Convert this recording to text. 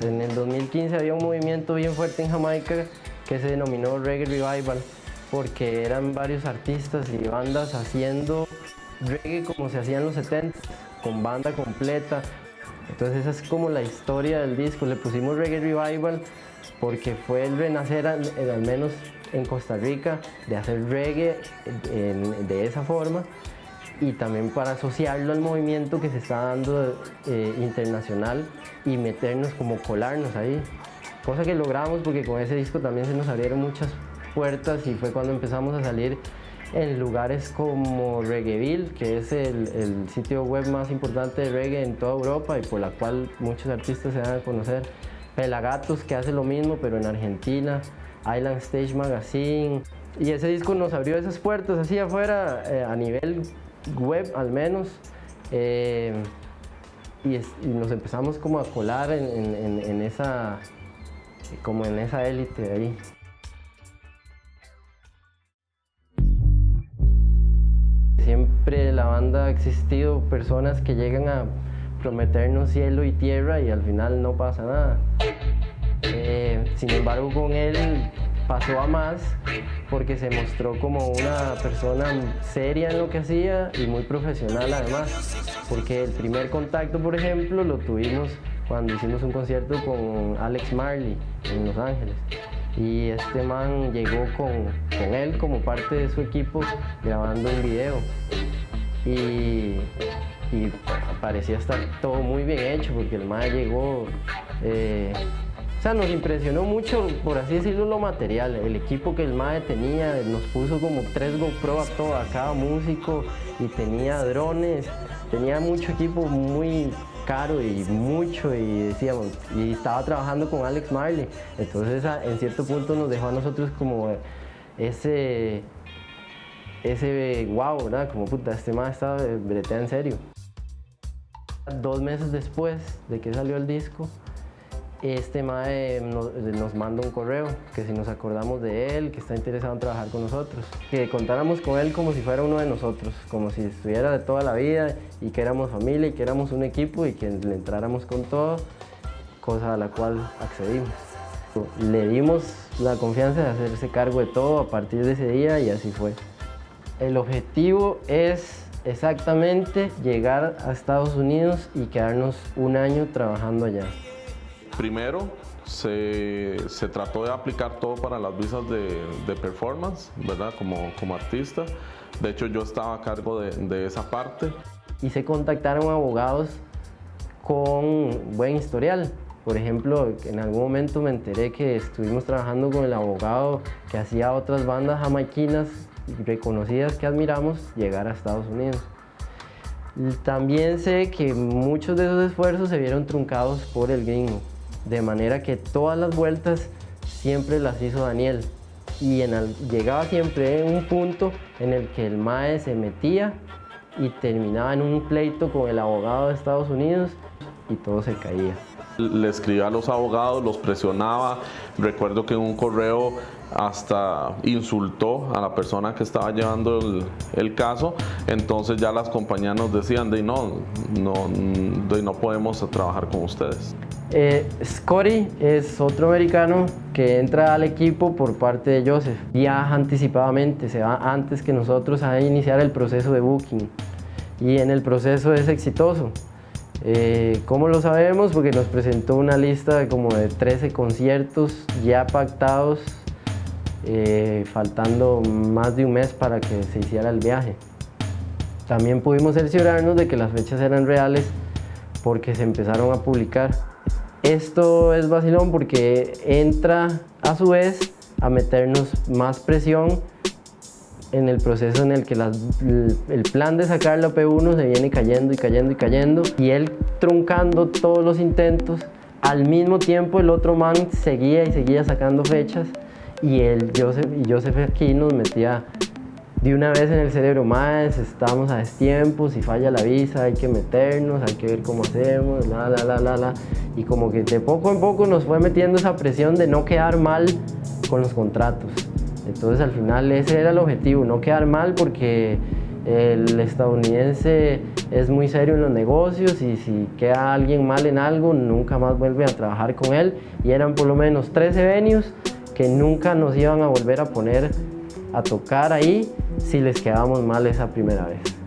En el 2015 había un movimiento bien fuerte en Jamaica que se denominó Reggae Revival, porque eran varios artistas y bandas haciendo reggae como se hacía en los 70s, con banda completa. Entonces esa es como la historia del disco. Le pusimos Reggae Revival porque fue el renacer, al menos en Costa Rica, de hacer reggae de esa forma, y también para asociarlo al movimiento que se está dando internacional y meternos, como colarnos ahí. Cosa que logramos porque con ese disco también se nos abrieron muchas puertas y fue cuando empezamos a salir en lugares como Reggaeville, que es el sitio web más importante de reggae en toda Europa y por la cual muchos artistas se dan a conocer. Pelagatos, que hace lo mismo pero en Argentina, Island Stage Magazine, y ese disco nos abrió esas puertas así afuera, a nivel web al menos, y nos empezamos como a colar en esa élite de ahí. Siempre la banda ha existido personas que llegan a prometernos cielo y tierra y al final no pasa nada. Sin embargo, con él pasó a más porque se mostró como una persona seria en lo que hacía y muy profesional además, porque el primer contacto, por ejemplo, lo tuvimos cuando hicimos un concierto con Alex Marley en Los Ángeles. Y este man llegó con él como parte de su equipo grabando un video y parecía estar todo muy bien hecho porque el man llegó, o sea, nos impresionó mucho, por así decirlo, lo material, el equipo que el mae tenía. Nos puso como 3 GoPro a cada músico y tenía drones, tenía mucho equipo muy caro y mucho, y decíamos, y estaba trabajando con Alex Marley, entonces en cierto punto nos dejó a nosotros como ese wow, ¿verdad? Como puta, este man estaba bretea en serio. 2 meses después de que salió el disco, este mae nos manda un correo que si nos acordamos de él, que está interesado en trabajar con nosotros, que contáramos con él como si fuera uno de nosotros, como si estuviera de toda la vida y que éramos familia y que éramos un equipo y que le entráramos con todo, cosa a la cual accedimos. Le dimos la confianza de hacerse cargo de todo a partir de ese día y así fue. El objetivo es exactamente llegar a Estados Unidos y quedarnos un año trabajando allá. Primero, se trató de aplicar todo para las visas de performance, ¿verdad? Como artista. De hecho, yo estaba a cargo de esa parte. Y se contactaron abogados con buen historial. Por ejemplo, en algún momento me enteré que estuvimos trabajando con el abogado que hacía otras bandas jamaiquinas reconocidas que admiramos llegar a Estados Unidos. También sé que muchos de esos esfuerzos se vieron truncados por el gringo, de manera que todas las vueltas siempre las hizo Daniel, y llegaba siempre en un punto en el que el mae se metía y terminaba en un pleito con el abogado de Estados Unidos y todo se caía. Le escribía a los abogados, los presionaba. Recuerdo que en un correo hasta insultó a la persona que estaba llevando el caso. Entonces ya las compañías nos decían no podemos trabajar con ustedes. Scotty es otro americano que entra al equipo por parte de Joseph. Viaja anticipadamente, se va antes que nosotros a iniciar el proceso de booking y en el proceso es exitoso. ¿Cómo lo sabemos? Porque nos presentó una lista como de 13 conciertos ya pactados, faltando más de un mes para que se hiciera el viaje. También pudimos cerciorarnos de que las fechas eran reales porque se empezaron a publicar. Esto es vacilón porque entra a su vez a meternos más presión en el proceso en el que el plan de sacar la P1 se viene cayendo y cayendo y cayendo, y él truncando todos los intentos. Al mismo tiempo el otro man seguía y seguía sacando fechas, y Joseph aquí nos metía de una vez en el cerebro: más estamos a destiempo, si falla la visa hay que meternos, hay que ver cómo hacemos, y como que de poco en poco nos fue metiendo esa presión de no quedar mal con los contratos. Entonces al final ese era el objetivo, no quedar mal, porque El estadounidense es muy serio en los negocios y si queda alguien mal en algo, nunca más vuelve a trabajar con él. Y eran por lo menos 13 venues que nunca nos iban a volver a poner a tocar ahí si les quedábamos mal esa primera vez.